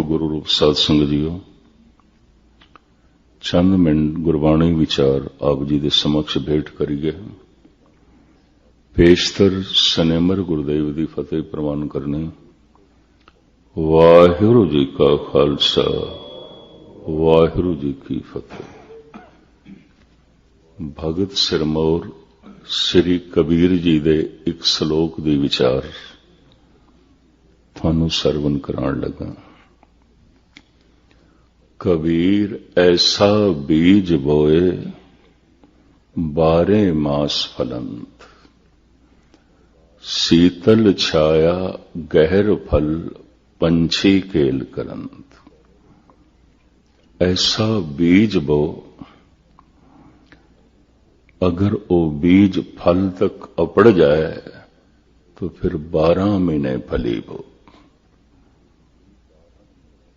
गुरु रूप साध संगत जीओ, चंद मिनट गुरबाणी विचार आप जी दे समक्ष भेंट करिए। पेशतर सनेमर गुरुदेव दी फतेह प्रवान करनी। वाहिगुरू जी का खालसा, वाहिगुरू जी की फतेह। भगत सिरमौर श्री कबीर जी दे एक सलोक दी विचार थानू सरवण कराण लगा। कबीर ऐसा बीज बोए, 12 मास फलंत। शीतल छाया गहर फल, पंछी केल करंत। ऐसा बीज बो, अगर वो बीज फल तक अपड़ जाए तो फिर 12 महीने फली बो,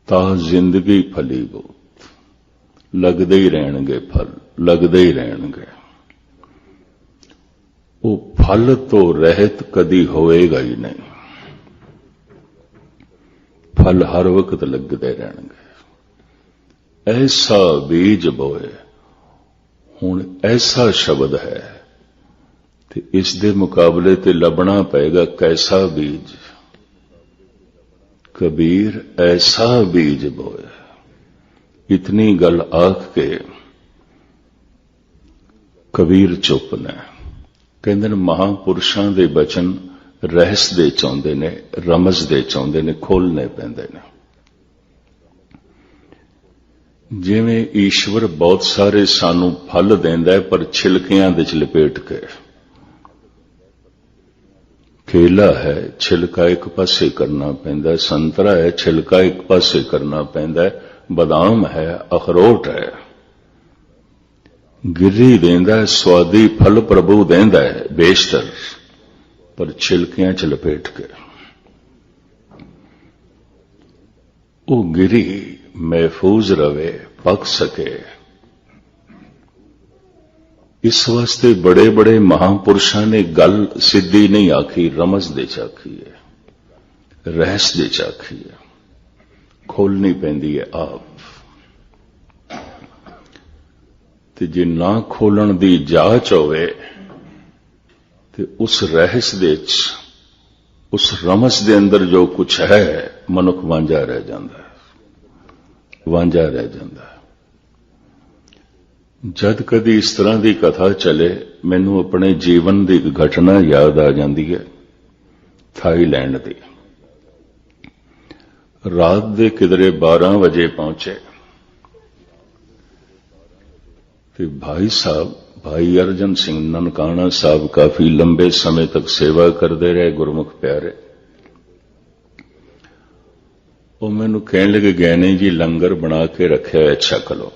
ता जिंदगी फली बो। लगदे ही रहणगे फल, लगदे ही रहणगे। वो फल तो रहत कदी होएगा ही नहीं। फल हर वक्त लगदे रहणगे। ऐसा बीज बोए, हुण ऐसा शब्द है ते इस दे मुकाबले ते लभना पेगा कैसा बीज। कबीर ऐसा बीज बोए। इतनी गल आख के कबीर चुप ने। कहंदे ने महापुरुषां दे बचन रहस दे चाहुंदे ने, रमज दे चाहुंदे ने, खोलने पैंदे ने। जिवें ईश्वर बहुत सारे सानू फल देंदा है पर छिलकियां दे च लपेट के। केला है, छिलका एक पासे करना पैंदा है। संतरा है, छिलका एक पासे करना पैंदा है। बादाम है, अखरोट है। गिरी देंदा है, स्वादी फल प्रभु देंदा है बेशतर, पर छिलकियां च लपेट के। वो गिरी महफूज रवे, पक सके। इस वास्ते बड़े बड़े महापुरुषों ने गल सिद्धि नहीं आखी, रमज दे चाखी है, रहस दे चाखी है। खोलनी पैंदी है आप। ते जे ना खोलन दी जाच होवे ते उस रहस दे च, उस रमज दे अंदर जो कुछ है, मनुख वांझा रह जांदा है, वांझा रह जांदा है। जद कदी इस तरह की कथा चले, मैनू अपने जीवन की एक घटना याद आ जाती है। थाईलैंड की रात दे किधरे 12 बजे पहुंचे तो भाई साहब, भाई अर्जन सिंह ननकाना साहब काफी लंबे समय तक सेवा करते रहे, गुरमुख प्यारे। वो मैनू कहने लगे, गैनी जी लंगर बना के रखे है, छक लो।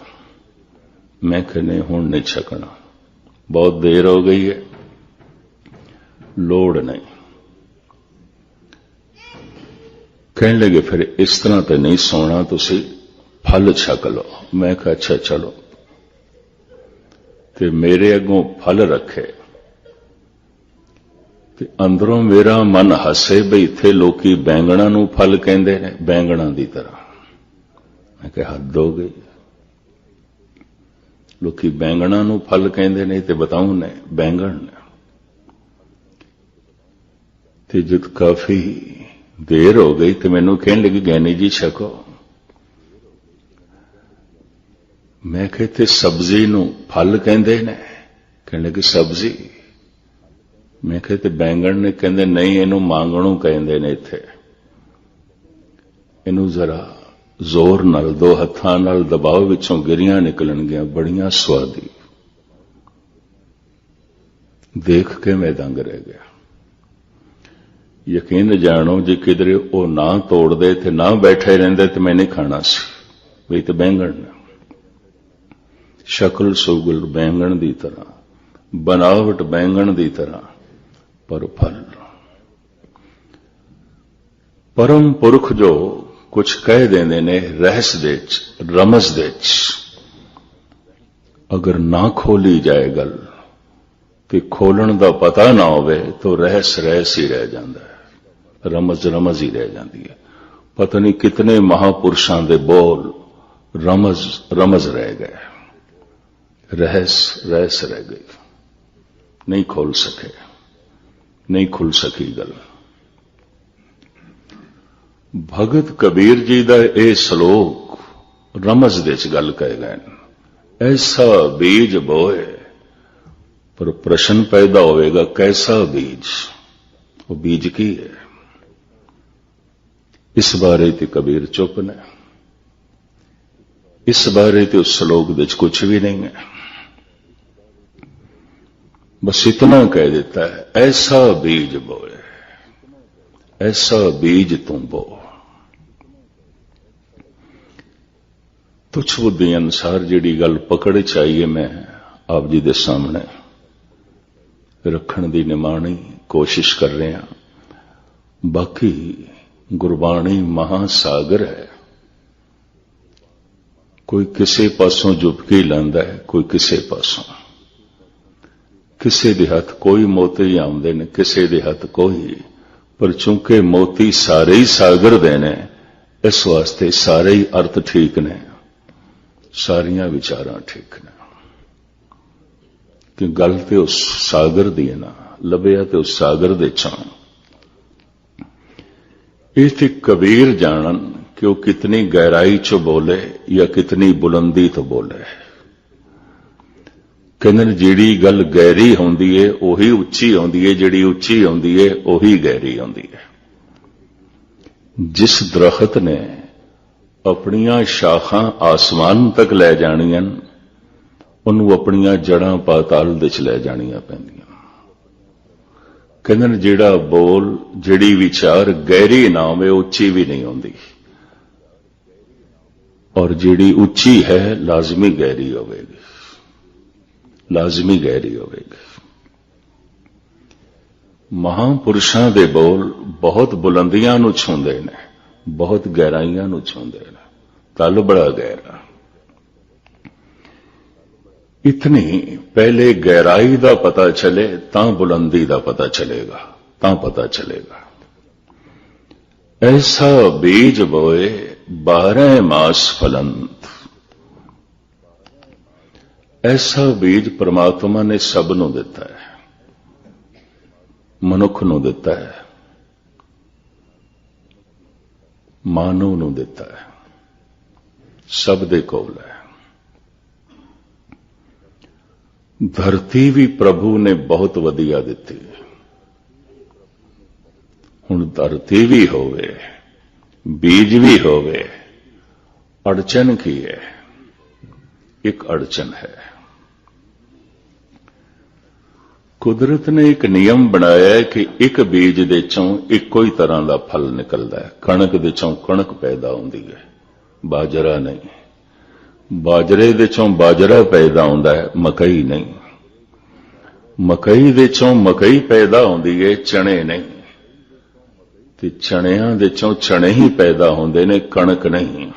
मैं कहने हुण नहीं छकना, बहुत देर हो गई है, लोड़ नहीं। कहने लगे फिर इस तरह तो नहीं सोना, तुसी फल छक लो। मैं कहा अच्छा चलो। ते मेरे अगों फल रखे ते अंदरों मेरा मन हसे बई इत्थे लोकी बैंगणा नूं फल कहंदे ने, बैंगणा दी तरह। मैं कहा हद हो गई। लोकी बैंगणा नूं फल कहंदे ने ते बताऊं ने बैंगण ने। ते जद काफी देर हो गई तो मैनू कहने लगी, गैनी जी छको। मैं कहते सब्जी नूं फल कहंदे ने। कहने लगी सब्जी। मैं कहते बैंगण ने। कहंदे नहीं, इनू मांगणू कहंदे ने। इत्थे इनू जरा जोर नाल, 2 हत्थां नाल दबाव, विचों गिरियां निकलणगियां, बड़ियां स्वादी। देख के मैं दंग रह गया। यकीन जानो जे किधरे वो ना तोड़दे ते ना बैठे रहंदे ते मैं नहीं खाना सी। वे तो बैंगण ने, शक्ल सुगल बैंगण दी तरह, बनावट बैंगण दी तरह, पर फल। परम पुरख जो कुछ कह देंदे ने रहस दे च, रमज दे च, अगर ना खोली जाए गल ते खोलण दा पता ना होवे तो रहस रहस ही रह जांदा है, रमज रमज ही रह जाती है। पता नहीं कितने महापुरुषों के बोल रमज रह गए, रहस रह गई, नहीं खोल सके, नहीं खुल सकी गल। भगत कबीर जी का यह श्लोक रमज दे च गल कह गए, ऐसा बीज बोए, पर प्रश्न पैदा होएगा कैसा बीज, वो बीज की है? इस बारे ते कबीर चुप ने, इस बारे ते उस श्लोक दे च कुछ भी नहीं है, बस इतना कह देता है ऐसा बीज बोए, ऐसा बीज तुम बो। तुच्छ बुद्धि अनुसार जिहड़ी गल पकड़ चाहिए मैं आप जी दे सामने रखण दी निमाणी कोशिश कर रहा। बाकी गुरबाणी महासागर है, कोई किसी पासों जुबकी लैंदा है, कोई किसी पासों, किसी दे हथ कोई मोती आउंदे ने, किसी दे हथ कोई, पर चूंकि मोती सारे ही सागर दे ने, इस वास्ते सारे ही अर्थ ठीक ने, सारियां विचारां ठीक ने, कि गल ते उस सागर दी है ना, लभ्या ते उस सागर दे चों। ये ते कबीर जानन कि वो कितनी गहराई चो बोले या कितनी बुलंदी तो बोले। कहंदे जिहड़ी गल गहरी होंदी है उही उच्ची होंदी है, जिहड़ी उच्ची होंदी है उही गहरी होंदी है। जिस दरखत ने अपनियां शाखां आसमान तक लै जाणियां, उन्होंने अपनियां जड़ां पाताल दे च लै जाणियां पैंदियां। कहंदे जिहड़ा बोल, जिहड़ी विचार गहरी ना होवे उच्ची भी नहीं होंदी, और जिहड़ी उच्ची है लाजमी गहरी होवेगी, लाजमी गहरी होवेगी। महापुरुषां दे बोल बहुत बुलंदियां नूं छूंदे ने, बहुत गहराइयां नूं छूंदे ने, तल बड़ा गहरा। इतनी पहले गहराई दा पता चले तां बुलंदी दा पता चलेगा, तां पता चलेगा। ऐसा बीज बोए 12 मास फलंत, ऐसा बीज परमात्मा ने सब नूं दिता है, मनुख नूं दिता है, मानव नूं दिता है, सब दे कोल है। धरती भी प्रभु ने बहुत वधिया दिती, हुण धरती भी होवे, बीज भी होवे, अड़चन की है? एक अड़चन है। कुदरत ने एक नियम बनाया है कि एक बीज दे चों इक्को ही तरह का फल निकलता है। कणक दे चों कणक पैदा होंदी है, बाजरा नहीं। बाजरे दे चों बाजरा पैदा होंदा है, मकई नहीं। मकई दे चों मकई पैदा होंदी है, चने नहीं। ते चणियां दे चों चने ही पैदा होंदे ने, कणक नहीं।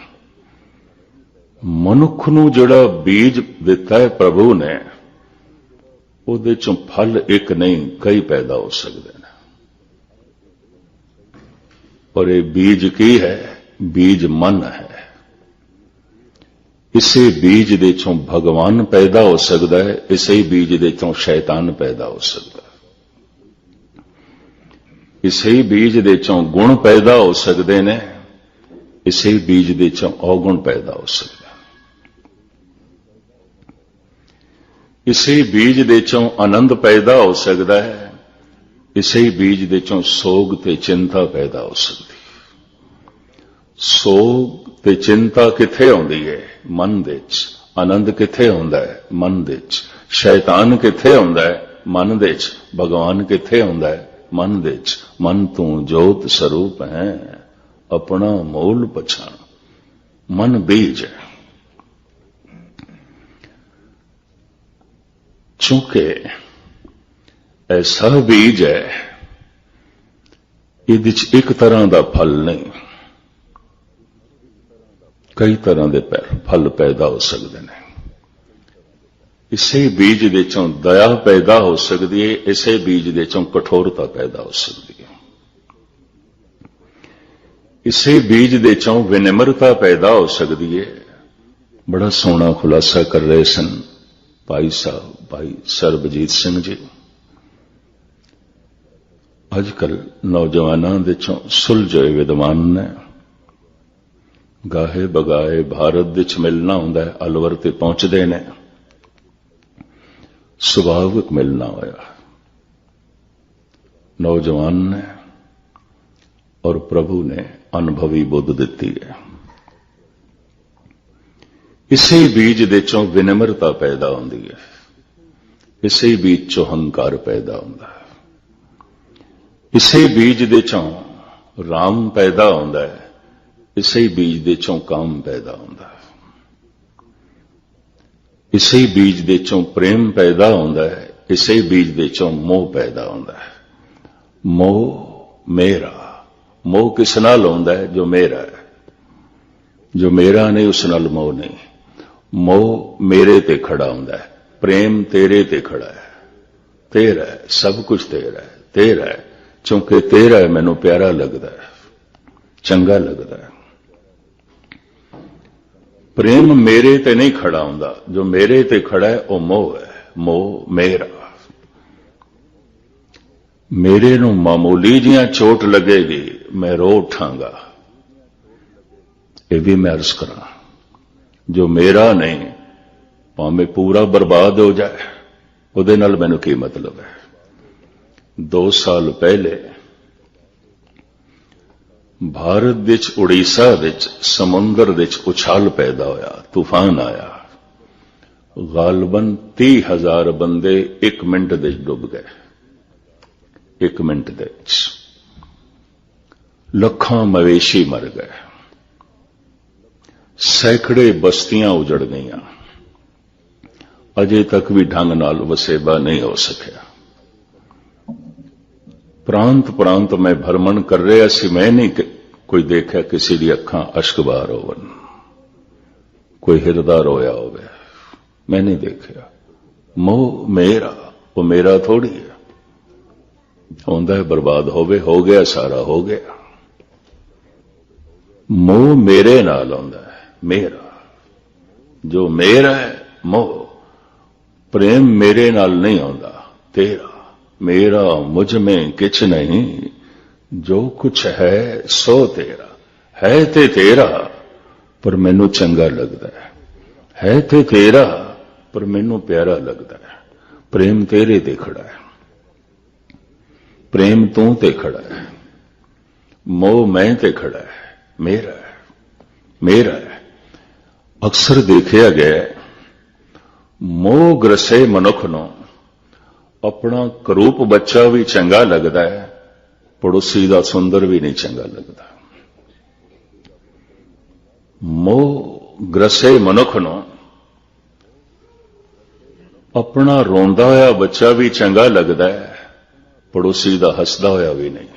मनुख नूं जिहड़ा बीज दिता है प्रभु ने, उहदे चों फल एक नहीं कई पैदा हो सकते हैं। और ये बीज की है? बीज मन है। इसे बीज दे चों भगवान पैदा हो सकता है, इसे बीज दे चों शैतान पैदा हो सकता है। इसे बीज दे चों गुण पैदा हो सकते ने, इसे बीज दे चों अवगुण पैदा हो सकता है। इसे बीज दे चों आनंद पैदा हो सकता है, इसे बीज दे चों सोग ते चिंता पैदा हो सकती है। सोग ते चिंता किथे होंदी है? मन दे च। आनंद किथे होंदा है? मन दे च। शैतान किथे होंदा है? मन दे च। भगवान किथे होंदा है? मन दे च। मन तू जोत स्वरूप है, अपना मूल पछाण। मन बीज है। चूंकि ऐसा बीज है, इहदे च एक तरह का फल नहीं, कई तरह के फल पैदा हो सकते हैं। इसे बीज दे चों दया पैदा हो सकती है, इसे बीज दे चों कठोरता पैदा हो सकती है। इसे बीज दे चों विनिम्रता पैदा हो सकती है। बड़ा सोहना खुलासा कर रहे सन भाई साहब, भाई सरबजीत सिंह जी। अजकल नौजवानों दे चों सुलझे विद्वान ने गाहे बगाए भारत विच मिलना हुंदा है, अलवर ते पहुंचदे ने, सुभाविक मिलना होया नौजवान ने और प्रभु ने अनुभवी बुद्ध दिती है। इसे बीज दे चों विनिम्रता पैदा होंदी है, इसे बीज चों हंकार पैदा होंदा है, इसे बीज दे चों राम पैदा होंदा है, इसे बीज दे चों काम पैदा होंदा है, इसे बीज दे चों प्रेम पैदा होंदा है, इसे बीज दे चों मोह पैदा होंदा है। मोह मेरा, मोह किस नाल होंदा है? जो मेरा है। जो मेरा नहीं उस नाल मोह नहीं। मोह मेरे ते खड़ा होंदा है, प्रेम तेरे ते खड़ा है। तेरा है, सब कुछ तेरा है, तेरा है, चूंकि तेरा है मैनू प्यारा लगदा है, चंगा लगदा है। प्रेम मेरे ते नहीं खड़ा होंदा, जो मेरे ते खड़ा है वह मोह है। मोह मेरा। मेरे नू मामूली जिहां चोट लगेगी मैं रो उठांगा, यह भी मैं अर्ज करा। जो मेरा नहीं भावें पूरा बर्बाद हो जाए, उहदे नाल मैनू की मतलब है। 2 साल पहले भारत विच उड़ीसा विच समुंदर विच उछाल पैदा होया, तूफान आया, गालबन 30,000 बंदे 1 मिनट दे डुब गए। 1 मिनट दे लखां मवेशी मर गए, सैकड़े बस्तियां उजड़ गईयां, अजे तक भी ढंग नाल वसेबा नहीं हो सकिया। प्रांत प्रांत में भ्रमण कर रहा सी, मैं नहीं कोई देखा किसी दी अखां अश्क बाहर होवन, कोई हिरदा रोया होवे, मैं नहीं देखा। मोह मेरा, वो मेरा थोड़ी है। होंदा है बर्बाद होवे, हो गया, सारा हो गया। मोह मेरे नाल होंदा है, मेरा। जो मेरा है मोह। प्रेम मेरे नाल नहीं होंदा, तेरा। मेरा मुझ में किछ नहीं, जो कुछ है सो तेरा है। ते तेरा पर मैनू चंगा लगदा है ते तेरा पर मैनू प्यारा लगदा है। प्रेम तेरे ते खड़ा है, प्रेम तू ते खड़ा है, मोह मैं ते खड़ा है, मेरा है, मेरा है। अक्सर देखा गया मोह ग्रसे मनुख नूं अपना करूप बच्चा भी चंगा लगता है, पड़ोसी का सुंदर भी नहीं चंगा लगता। मोह ग्रसे मनुख नूं अपना रोंदा होया बच्चा भी चंगा लगता है, पड़ोसी का हसदा होया भी नहीं।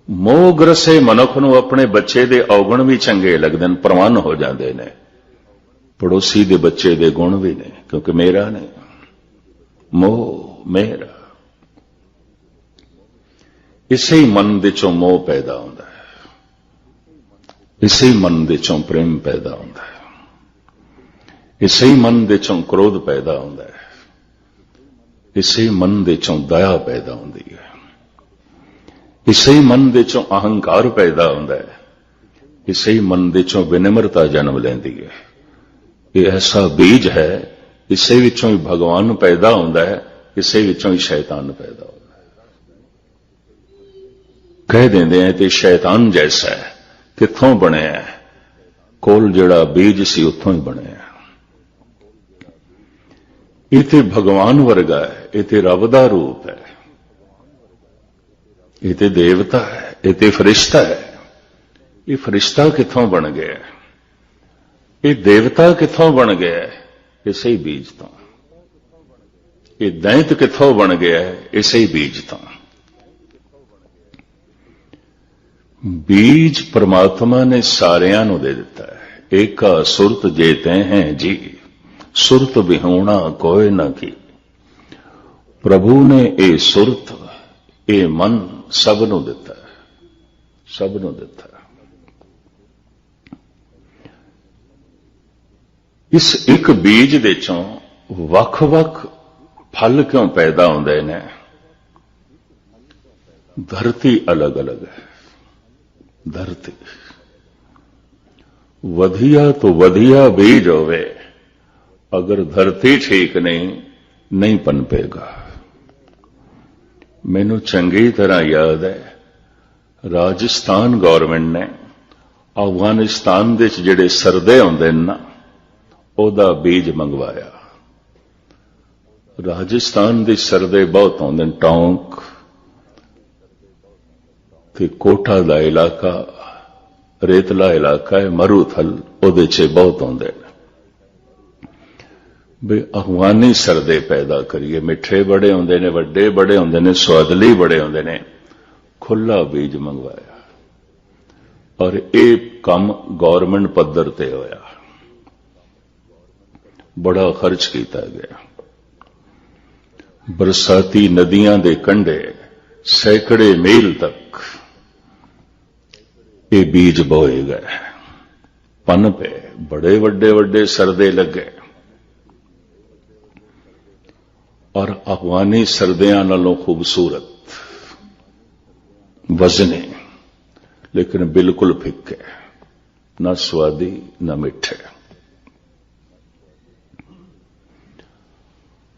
मोह ग्रसे मनुख नूं अपने बच्चे दे अवगुण भी चंगे लगदे ने, प्रवान हो जाते हैं, पड़ोसी दे बच्चे दे गुण भी नहीं, क्योंकि मेरा नहीं। मोह मेरा। इसे ही मन दे चों मोह पैदा होंदा है, इसे ही मन दे चों प्रेम पैदा होंदा है, इसे ही मन दे चों क्रोध पैदा होंदा है, इसे ही मन दे चों दया पैदा होंदी है, इसे ही मन दे चों अहंकार पैदा होंदा है, इसे ही मन दे चों विनिम्रता जन्म लैंदी है। ये ऐसा बीज है, इसे विचों ही भगवान पैदा होंदा है, इसे विचों ही शैतान पैदा होंदा है। कह देंदे हैं ते शैतान जैसा है, कित्थों बनिया है? कोल जिहड़ा बीज सी उत्थों ही बनिया। ये ते भगवान वर्गा है, ये ते रब दा रूप है, ये ते देवता है, ये ते फरिश्ता है। ये फरिश्ता कित्थों बन गया? ये देवता कित्थों बन गया है? इसे ही बीज तो। ये दैंत कित्थों बन गया है? इसे ही बीज तो। बीज परमात्मा ने सारियां नूं दे दिता है। एका सुरत जेते हैं जी, सुरत बिहोना कोई ना की। प्रभु ने ये सुरत, ये मन सब नूं दिता है। ਸਭ ਨੂੰ ਦਿੱਤਾ। ਇਸ ਇੱਕ ਬੀਜ ਦੇ ਚੋਂ ਵੱਖ-ਵੱਖ ਫਲ ਕਿਉਂ ਪੈਦਾ ਹੁੰਦੇ ਨੇ? ਧਰਤੀ ਅਲੱਗ-ਅਲੱਗ ਹੈ। ਧਰਤੀ ਵਧੀਆ ਤੋਂ ਵਧੀਆ ਬੀਜ ਹੋਵੇ, ਅਗਰ ਧਰਤੀ ਠੀਕ ਨਹੀਂ ਪਨਪੇਗਾ। ਮੈਨੂੰ ਚੰਗੀ ਤਰ੍ਹਾਂ ਯਾਦ ਹੈ, ਰਾਜਸਥਾਨ ਗੌਰਮੈਂਟ ਨੇ ਅਫਗਾਨਿਸਤਾਨ ਦੇ ਜਿਹੜੇ ਸਰਦੇ ਹੁੰਦੇ ਨੇ ਨਾ, ਉਹਦਾ ਬੀਜ ਮੰਗਵਾਇਆ। ਰਾਜਸਥਾਨ ਦੇ ਸਰਦੇ ਬਹੁਤ ਹੁੰਦੇ ਨੇ, ਟੌਂਕ ਤੇ ਕੋਟਾ ਦਾ ਇਲਾਕਾ ਰੇਤਲਾ ਇਲਾਕਾ ਹੈ, ਮਰੂਥਲ, ਉਹਦੇ 'ਚ ਬਹੁਤ ਹੁੰਦੇ ਨੇ। ਵੀ ਅਫਗਾਨੀ ਸਰਦੇ ਪੈਦਾ ਕਰੀਏ, ਮਿੱਠੇ ਬੜੇ ਹੁੰਦੇ ਨੇ, ਵੱਡੇ ਬੜੇ ਹੁੰਦੇ ਨੇ, ਸਵਾਦਲੀ ਬੜੇ ਹੁੰਦੇ ਨੇ। ਖੁੱਲਾ ਬੀਜ ਮੰਗਵਾਇਆ ਔਰ ਇਹ ਕੰਮ ਗੌਰਮੈਂਟ ਪੱਧਰ ਤੇ ਹੋਇਆ। ਬੜਾ ਖਰਚ ਕੀਤਾ ਗਿਆ। ਬਰਸਾਤੀ ਨਦੀਆਂ ਦੇ ਕੰਢੇ ਸੈਂਕੜੇ ਮੀਲ ਤੱਕ ਇਹ ਬੀਜ ਬੋਏ ਗਏ, ਪਨ ਪਏ, ਬੜੇ ਵੱਡੇ ਵੱਡੇ ਸਰਦੇ ਲੱਗੇ ਔਰ ਅਫਗਾਨੀ ਸਰਦਿਆਂ ਨਾਲੋਂ ਖੂਬਸੂਰਤ, ਵਜ਼ਨੇ, ਲੇਕਿਨ ਬਿਲਕੁਲ ਫਿੱਕੇ, ਨਾ ਸਵਾਦੀ ਨਾ ਮਿੱਠੇ।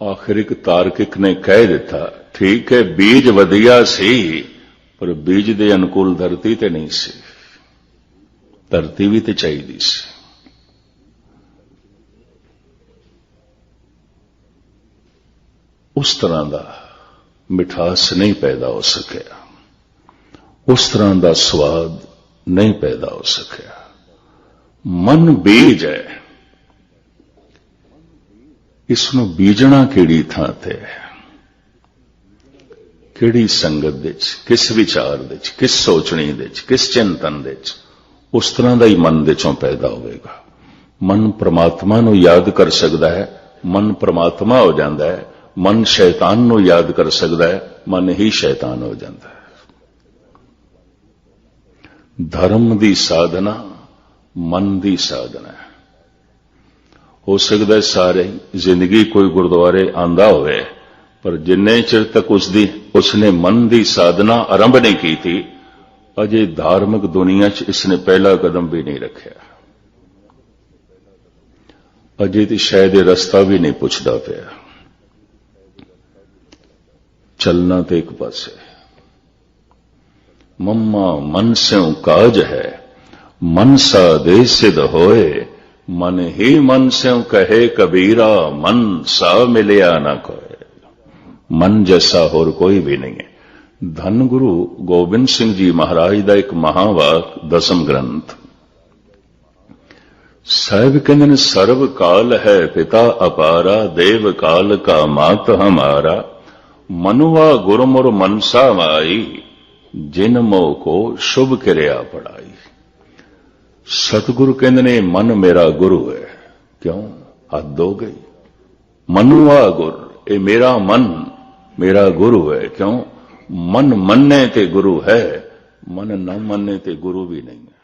ਆਖਿਰ ਇੱਕ ਤਾਰਕਿਕ ਨੇ ਕਹਿ ਦਿੱਤਾ, ਠੀਕ ਹੈ ਬੀਜ ਵਧੀਆ ਸੀ, ਪਰ ਬੀਜ ਦੇ ਅਨੁਕੂਲ ਧਰਤੀ ਤੇ ਨਹੀਂ ਸੀ, ਧਰਤੀ ਵੀ ਤੇ ਚਾਹੀਦੀ ਸੀ। ਉਸ ਤਰ੍ਹਾਂ ਦਾ ਮਿਠਾਸ ਨਹੀਂ ਪੈਦਾ ਹੋ ਸਕਿਆ, ਉਸ ਤਰ੍ਹਾਂ ਦਾ ਸਵਾਦ ਨਹੀਂ ਪੈਦਾ ਹੋ ਸਕਿਆ। ਮਨ ਬੀਜ ਹੈ, ਇਸ ਨੂੰ ਬੀਜਣਾ ਕਿਹੜੀ ਥਾਂ ਤੇ ਹੈ, ਕਿਹੜੀ ਸੰਗਤ ਦੇ ਵਿੱਚ, ਕਿਸ ਵਿਚਾਰ ਦੇ ਵਿੱਚ, ਕਿਸ ਸੋਚਣੀ ਦੇ ਵਿੱਚ, ਕਿਸ ਚਿੰਤਨ ਦੇ ਵਿੱਚ, ਉਸ ਤਰ੍ਹਾਂ ਦਾ ਹੀ ਮਨ ਦੇ ਚੋਂ ਪੈਦਾ ਹੋਵੇਗਾ। ਮਨ ਪ੍ਰਮਾਤਮਾ ਨੂੰ ਯਾਦ ਕਰ ਸਕਦਾ ਹੈ, ਮਨ ਪ੍ਰਮਾਤਮਾ ਹੋ ਜਾਂਦਾ ਹੈ। ਮਨ ਸ਼ੈਤਾਨ ਨੂੰ ਯਾਦ ਕਰ ਸਕਦਾ ਹੈ, ਮਨ ਹੀ ਸ਼ੈਤਾਨ ਹੋ ਜਾਂਦਾ ਹੈ। ਧਰਮ ਦੀ ਸਾਧਨਾ ਮਨ ਦੀ ਸਾਧਨਾ ਹੈ। ਹੋ ਸਕਦਾ ਹੈ ਸਾਰੇ ਜ਼ਿੰਦਗੀ ਕੋਈ ਗੁਰਦੁਆਰੇ ਆਂਦਾ ਹੋਵੇ, ਪਰ ਜਿੰਨੇ ਚਿਰ ਤੱਕ ਉਸਨੇ ਮਨ ਦੀ ਸਾਧਨਾ ਆਰੰਭ ਨਹੀਂ ਕੀਤੀ, ਅਜੇ ਧਾਰਮਿਕ ਦੁਨੀਆ 'ਚ ਇਸਨੇ ਪਹਿਲਾ ਕਦਮ ਵੀ ਨਹੀਂ ਰੱਖਿਆ। ਅਜੇ ਤੇ ਸ਼ਾਇਦ ਇਹ ਰਸਤਾ ਵੀ ਨਹੀਂ ਪੁੱਛਦਾ ਪਿਆ। चलना तो एक पासे, मम्मा मन स्यों काज है, मन सा दे सिद्ध होए, मन ही मन स्यों कहे कबीरा, मन सा मिलिया ना कोई। मन जैसा होर कोई भी नहीं है। धन गुरु गोबिंद सिंह जी महाराज का एक महावाक, दसम ग्रंथ साहिब कहते हैं, सर्व काल है पिता अपारा, देव काल का मात हमारा, मनुआ गुरमुर मनसा माई, जिन मोह को शुभ क्रिया पढ़ाई। सतगुरु कहते ने मन मेरा गुरु है। क्यों? हद हो गई। मनुआ गुर, ये मेरा मन मेरा गुरु है। क्यों? मन मनने ते गुरु है, मन न मनने ते गुरु भी नहीं है।